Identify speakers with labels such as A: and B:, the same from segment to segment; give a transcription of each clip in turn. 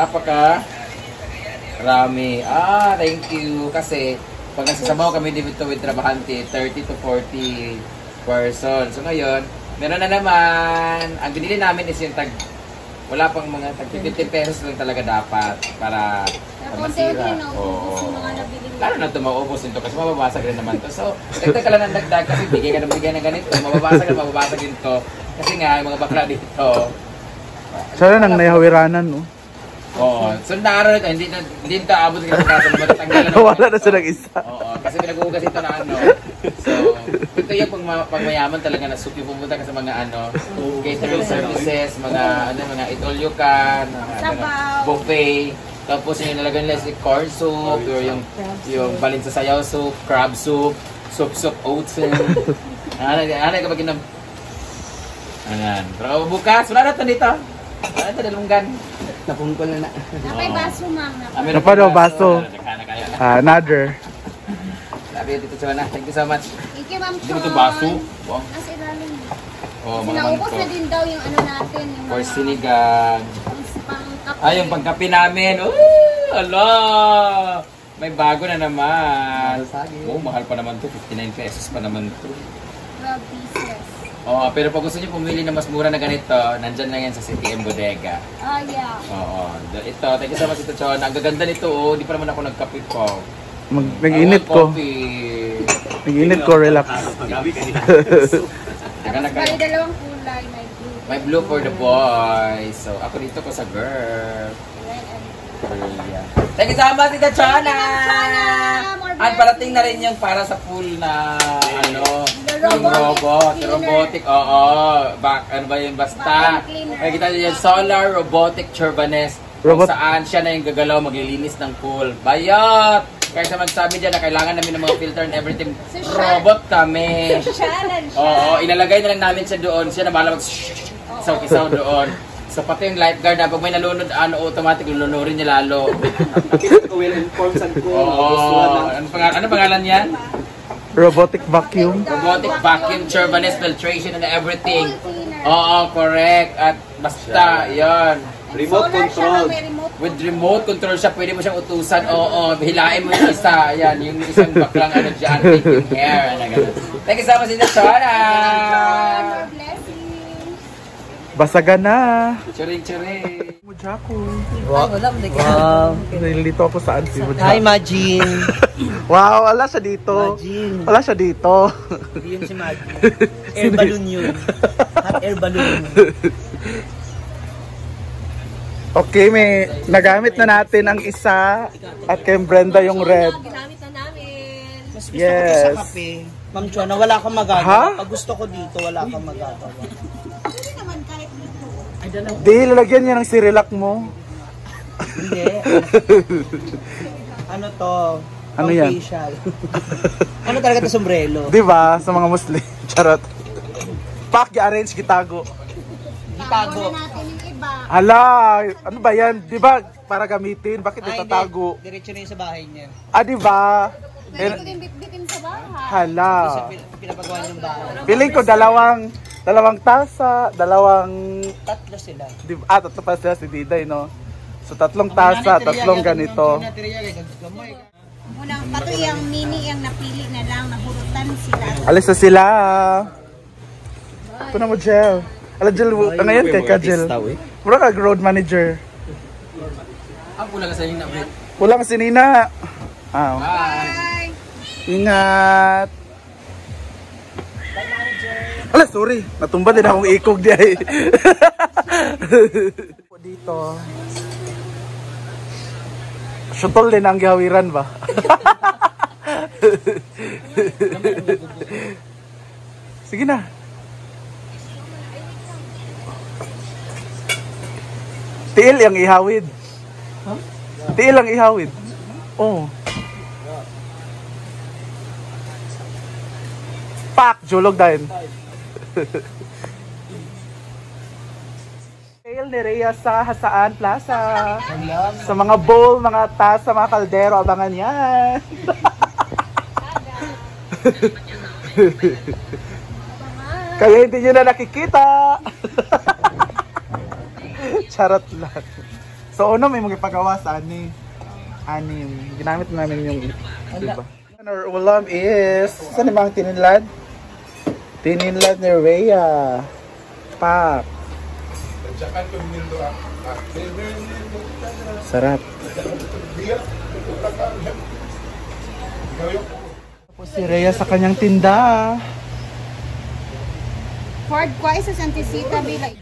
A: napaka rami. Thank you. Kasi pag nasasabaw kami dito with trabahante, 30 to 40 person. So ngayon, meron na naman. Ang binili namin is yung wala pang mga tag 50 pesos lang talaga dapat para masira. Lalo na ito maubos nito kasi mababasag rin naman ito. So, dagdag ka lang ng dagdag kasi bigay ka ng ganito. Mababasag ito. Kasi nga, yung mga bakla dito.
B: Sana nang nahawiranan, no?
A: Oo. So, naaraw ito. Hindi ito abot ka sa kaso na matatanggalan.
B: Wala na silang isa.
A: Oo. Kasi pinag-uugas ito na ano. So, ito yung pag mayaman talaga na soup yung pumunta ka sa mga catering services, mga eat all you can, buffet. Tapos yung nilagay nila si corn soup, or yung balin sa sayaw soup, crab soup, soup oats. Ano ka ba ginam? Ayan. Pero bukas, wala na ito dito. Wala ito dalunggan.
C: Napungkol na.
D: Napay baso, ma'am.
B: Napay baso. Another.
A: Sabi dito sa na. Thank you so much.
D: Thank you, ma'am.
A: Dito baso.
D: Nasa ilalim.
A: Mga
D: naubos na din daw yung ano natin.
A: For sinigang. Yung pangkape namin. Ala! May bago na naman. Mahal pa naman to. 59 pesos pa naman to.
D: 12 pieces.
A: Pero pag gusto niyo pumili na mas mura na ganito, nandyan lang yan sa CTM Bodega.
D: Yeah.
A: Ito, thank you so much ito, Chon. Ang gaganda nito, Hindi pa naman ako nagkape po.
B: Nag-init ko. Nag-init ko, relax.
D: Bali dalawang kulay, may blue.
A: May blue for the boys. So, ako dito ko sa girl. Thank you so much, Tita Chona! At parating na rin yung para sa pool na yung robotic, ano ba yun, basta. Makikita nyo yung solar robotic Churbanes. Kung saan siya na yung gagalaw, maglilinis ng pool. Bayot! Kaya sa magsabi dyan na kailangan namin ng mga filter and everything, robot kami. Ilalagay na lang namin siya doon. Siya na bahala mag-kisaw doon. So pati yung lifeguard na pag may nalunod, automatic lunurin niya lalo. Ano pangalan yan?
B: Robotic vacuum.
A: Robotic vacuum, Churbanes filtration and everything. Correct. At basta, yan.
C: Remote control.
A: With remote control siya, pwede mo siyang utusan. Hilain mo yung isa. Ayan, yung isang baklang dyan, taking hair. Thank you so much, Tita Chona!
B: Basagan na.
A: Churing.
B: Mujako.
C: Wow.
B: Nililito ako saan si Mujako.
C: Hi, Majin.
B: Wow, wala siya dito.
C: Majin.
B: Wala siya dito.
C: Hindi yun si Majin. Air balloon yun. Hot air balloon.
B: Okay, nagamit na natin ang isa at kay Brenda yung red.
D: Ginamit na namin.
C: Mas gusto ko to sa kape. Ma'am Chona, wala kang magagawa. Pag gusto ko dito, wala kang magagawa.
D: Pwede naman kahit dito.
B: Di, lalagyan niya ng Sirilac mo.
C: Hindi. Ano to?
B: Ano yan?
C: Facial. Ano talaga to, sombrero?
B: Di ba? Sa mga Muslim. Charot. Pak, i-arrange, gitago.
C: Gitago.
D: natin yung iba.
B: Hala, ano ba yan? Di ba para gamitin? Bakit itatago?
C: Diretso na yun sa bahay niya.
B: Di ba?
D: Pwede ko din bitbitin sa bahay.
B: Hala.
C: Pinapagawa niyong bahay.
B: Feeling ko dalawang tasa,
C: Tatlo sila.
B: tatlo pa sila si Diday, no? So tatlong tasa, tatlong ganito.
D: Unang pato yung mini yung napili na lang, nahurutan sila.
B: Alis na sila. Ito na mo, Jel. Jel, ngayon kay ka, Jel. Mura ka, road manager.
A: Kulang sa Nina.
B: Kulang si Nina.
D: Bye!
B: Ingat. Ala, sorry. Natumba din akong ikog di ay. Dito. Shutol din ang gawiran ba? Sige na. Tiil ang ihawid. Tiil ang ihawid. Pak, julog din. Sale ni Rhea sa Hasaan Plaza. Sa mga bowl, mga tasa, mga kaldero, abangan yan. Kaya hindi nyo na nakikita. Charot lang. So So, una may magpagawa sa anim. Ginamit namin yung iba. Our ulam is, saan yung mga tininlad? Tininlad ni Rhea. Pak. Sarap. Tapos si Rhea sa kanyang tinda.
D: Ford ko ay sa Santisita Bilay.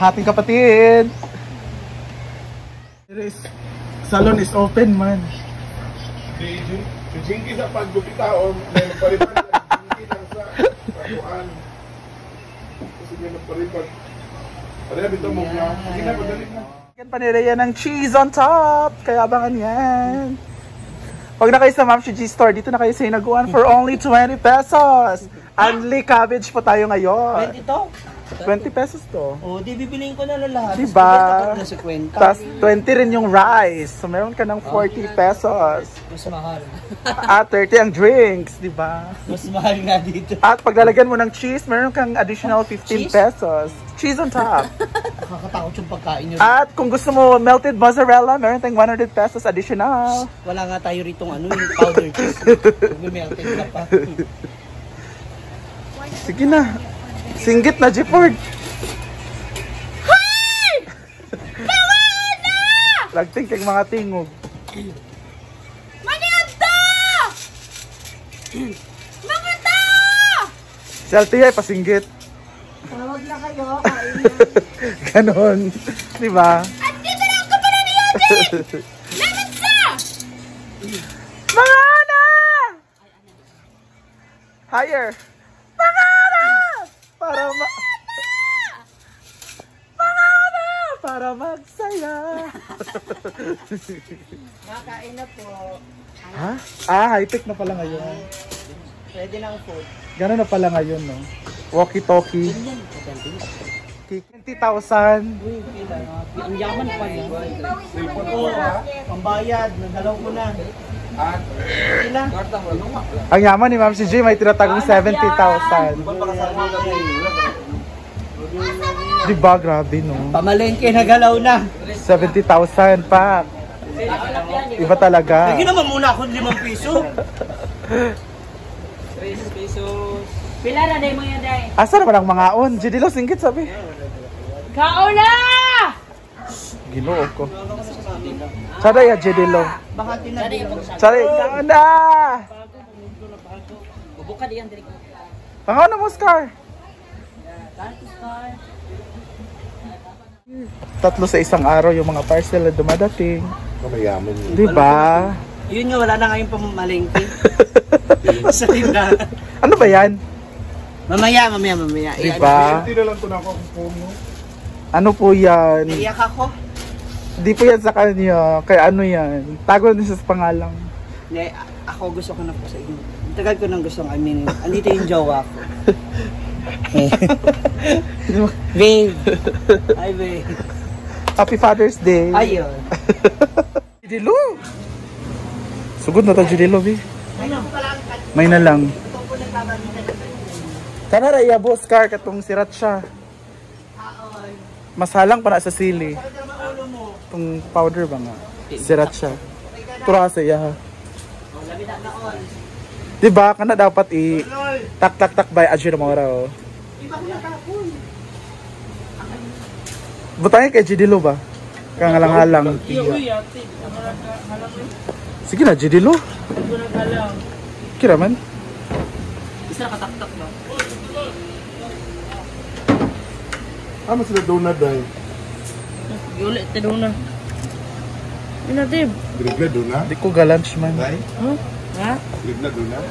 B: Hating kapatid! Salon is open man.
E: Si Jinky sa paggupitaon, may nagpalipan si Jinky lang sa pakuan. Kasi may nagpalipan. Pare, bito mo nga. Sige na, pagaling na.
B: Paniraya ng cheese on top! Kaya abangan yan. Pag na kayo sa Ma'am G Store, dito na kayo sa Hinaguan for only 20 pesos. Only cabbage pa tayo ngayon.
C: 20 to?
B: 20 pesos to.
C: O, di bibiliin ko na lahat.
B: Diba?
C: Tapos 50.
B: Tapos 20 rin yung rice. So meron ka ng 40 pesos.
C: Mas mahal.
B: At 30 ang drinks, diba?
C: Mas mahal nga dito.
B: At paglalagyan mo ng cheese, meron kang additional 15
C: Cheese?
B: pesos. Cheese on top.
C: Nakakatakot yung pagkain nyo.
B: At kung gusto mo melted mozzarella, meron tayong 100 pesos additional.
C: Wala nga tayo ritong ano, yung powder cheese. Melted na pa.
B: Sige na. Singgit na, Jefford. Hi! Tawana! Lagting kay mga tingog.
D: Manianta! Mga tao!
B: Si Altia ay pasinggit.
D: Tawag na kayo.
B: Ganon. Diba?
D: At dito na ako pala ni Yodin! Lahat sa!
B: Mga ana! Higher. Mga ana! Para magsaya.
C: Makain na po.
B: Ha? High-tech na pala ngayon.
C: Pwede ng food.
B: Gano'n na pala ngayon, no? Walkie-talkie. 20,000.
C: Ang yaman pa niya. Oo, pambayad. Nagalaw ko na. Ilan?
B: Ang yaman ni Ma'am si G, may tinatagong 70,000. Diba? Grabe, no?
C: Pamalengke, nagalaw na.
B: 70,000 pa. Iba talaga.
C: Lagi naman muna ako 5 piso.
A: 3 pesos.
D: Pila na day mo yan day?
B: Asa naman ang mga on? Jidilo, singgit sabi.
D: Kaula!
B: Ginoo ko. Sada ya Jidilo.
C: Baka tinabi.
B: Sada, kauna!
C: Bubuka diyan diri ko.
B: Pangaw na mo, Scar. Tatlo sa isang araw yung mga parcel na dumadating.
E: Mayaman yun.
B: Di ba?
C: Yun nga, wala na ngayong pamalengke. Sa tindahan.
B: Ano ba yan?
C: Mamaya.
B: Di ba?
E: Hindi na lang ito na ako kung puno.
B: Ano po yan?
C: Iyak ako.
B: Di po yan sa kanya. Kaya ano yan? Tago na siya sa pangalang.
C: Hindi, ako gusto ko na po sa inyo. Tagal ko nang gustong aminin. Andito yung jowa ko. Babe. Hi, babe.
B: Happy Father's Day.
C: Ayun.
B: Judilo. Sugod na ta Judilo, bi. May na lang. Kanara iya boss car katong sirat siya. Masalang pa na sa sili. Itong powder ba nga? Sirat siya. Turasa iya. Diba? Kana dapat tak by Ajiro Mora. Oh. Butangin kay Jidilo ba? Kangalang-halang. Sige na, Jidilo. Kira man.
C: Isa nakataktak ba?
E: Ano sila donut dahil?
C: Ulit, tinong na. Yun na, Dib.
E: Gribla donut?
B: Di ko ga-lunch man.
E: Dahil?
C: Ha?
E: Gribla donut?